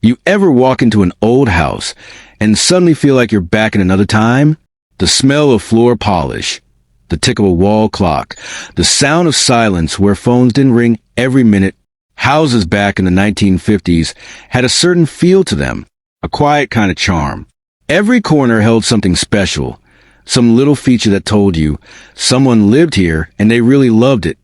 You ever walk into an old house and suddenly feel like you're back in another time? The smell of floor polish, the tick of a wall clock, the sound of silence where phones didn't ring every minute. Houses back in the 1950s had a certain feel to them, a quiet kind of charm. Every corner held something special, some little feature that told you someone lived here and they really loved it.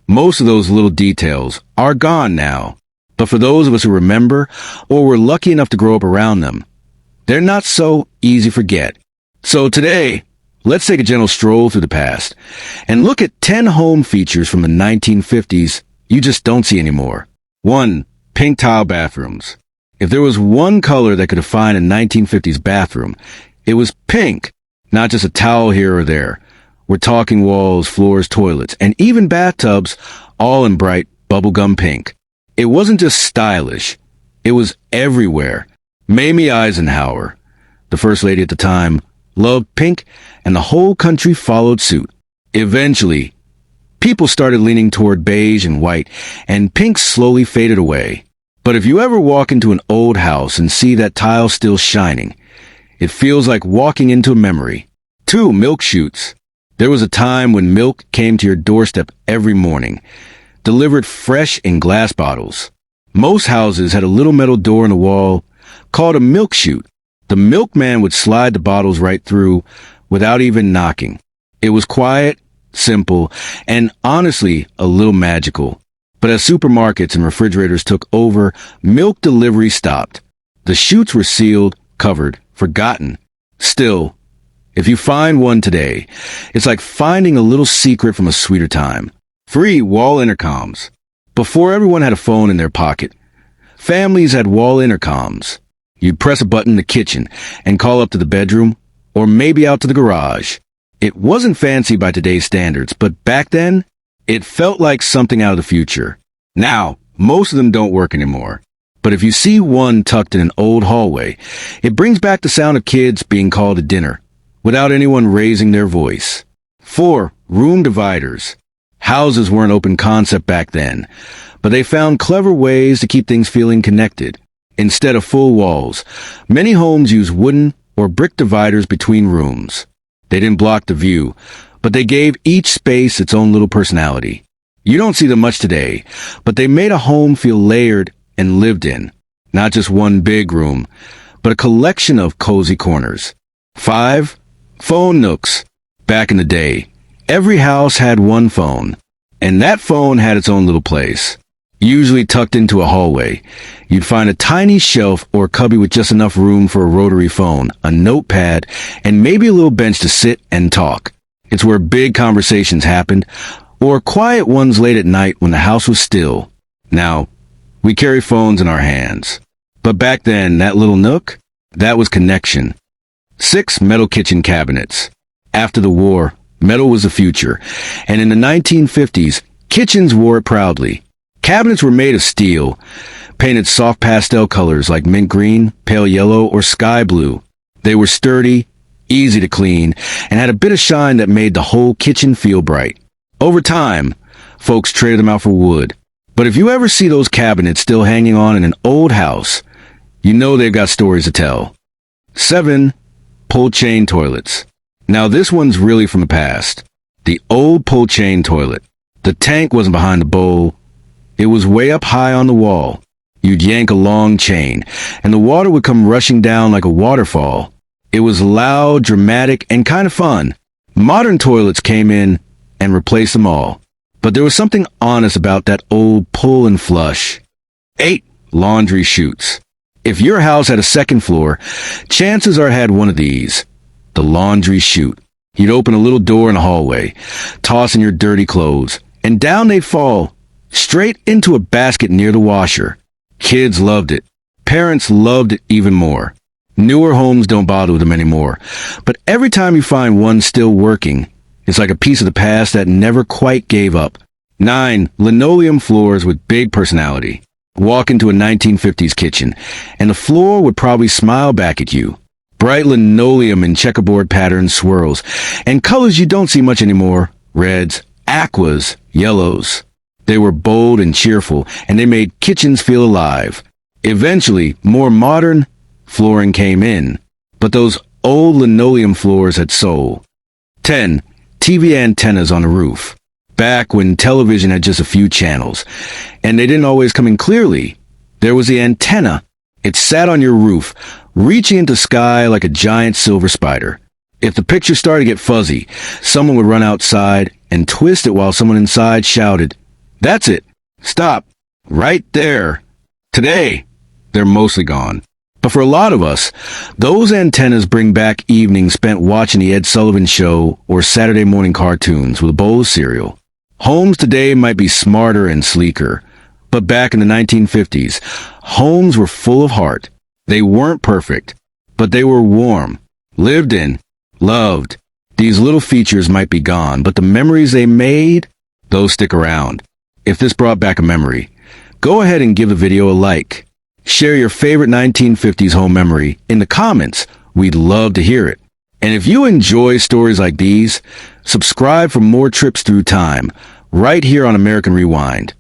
Most of those little details are gone now, but for those of us who remember or were lucky enough to grow up around them, they're not so easy to forget. So today, let's take a gentle stroll through the past and look at 10 home features from the 1950s you just don't see anymore. 1. Pink tile bathrooms. If there was one color that could define a 1950s bathroom, it was pink. Not just a towel here or there. We're talking walls, floors, toilets, and even bathtubs, all in bright bubblegum pink. It wasn't just stylish. It was everywhere. Mamie Eisenhower, the first lady at the time, loved pink, and the whole country followed suit. Eventually, people started leaning toward beige and white, and pink slowly faded away. But if you ever walk into an old house and see that tile still shining, it feels like walking into a memory. 2. Milk chutes. There was a time when milk came to your doorstep every morning, delivered fresh in glass bottles. Most houses had a little metal door in the wall called a milk chute. The milkman would slide the bottles right through without even knocking. It was quiet, simple, and honestly a little magical. But as supermarkets and refrigerators took over, milk delivery stopped. The chutes were sealed, covered, forgotten. Still, if you find one today, it's like finding a little secret from a sweeter time. 3. Wall intercoms. Before everyone had a phone in their pocket, families had wall intercoms. You'd press a button in the kitchen and call up to the bedroom, or maybe out to the garage. It wasn't fancy by today's standards, but back then, it felt like something out of the future. Now, most of them don't work anymore. But if you see one tucked in an old hallway, it brings back the sound of kids being called to dinner, without anyone raising their voice. 4. Room dividers. Houses weren't open concept back then, but they found clever ways to keep things feeling connected. Instead of full walls, many homes use wooden or brick dividers between rooms. They didn't block the view, but they gave each space its own little personality. You don't see them much today, but they made a home feel layered and lived in. Not just one big room, but a collection of cozy corners. 5. Phone nooks. Back in the day, every house had one phone, and that phone had its own little place. Usually tucked into a hallway, you'd find a tiny shelf or cubby with just enough room for a rotary phone, a notepad, and maybe a little bench to sit and talk. It's where big conversations happened, or quiet ones late at night when the house was still. Now, we carry phones in our hands. But back then, that little nook, that was connection. 6. Metal kitchen cabinets. After the war, metal was the future, and in the 1950s, kitchens wore it proudly. Cabinets were made of steel, painted soft pastel colors like mint green, pale yellow, or sky blue. They were sturdy, easy to clean, and had a bit of shine that made the whole kitchen feel bright. Over time, folks traded them out for wood. But if you ever see those cabinets still hanging on in an old house, you know they've got stories to tell. 7. Pull chain toilets. Now this one's really from the past. The old pull chain toilet. The tank wasn't behind the bowl. It was way up high on the wall. You'd yank a long chain, and the water would come rushing down like a waterfall. It was loud, dramatic, and kind of fun. Modern toilets came in and replaced them all. But there was something honest about that old pull and flush. 8. Laundry chutes. If your house had a second floor, chances are it had one of these. The laundry chute. You'd open a little door in the hallway, toss in your dirty clothes, and down they'd fall, straight into a basket near the washer. Kids loved it. Parents loved it even more. Newer homes don't bother with them anymore, but every time you find one still working, it's like a piece of the past that never quite gave up. 9. Linoleum floors with big personality. Walk into a 1950s kitchen, and the floor would probably smile back at you. Bright linoleum in checkerboard pattern swirls, and colors you don't see much anymore. Reds, aquas, yellows. They were bold and cheerful, and they made kitchens feel alive. Eventually, more modern flooring came in, but those old linoleum floors had soul. 10. TV antennas on the roof. Back when television had just a few channels, and they didn't always come in clearly, there was the antenna. It sat on your roof, reaching into sky like a giant silver spider. If the picture started to get fuzzy, someone would run outside and twist it while someone inside shouted, "That's it! Stop! Right there!" Today, they're mostly gone. But for a lot of us, those antennas bring back evenings spent watching the Ed Sullivan Show or Saturday morning cartoons with a bowl of cereal. Homes today might be smarter and sleeker, but back in the 1950s, homes were full of heart. They weren't perfect, but they were warm, lived in, loved. These little features might be gone, but the memories they made, those stick around. If this brought back a memory, go ahead and give the video a like. Share your favorite 1950s home memory in the comments. We'd love to hear it. And if you enjoy stories like these, subscribe for more trips through time, right here on American Rewind.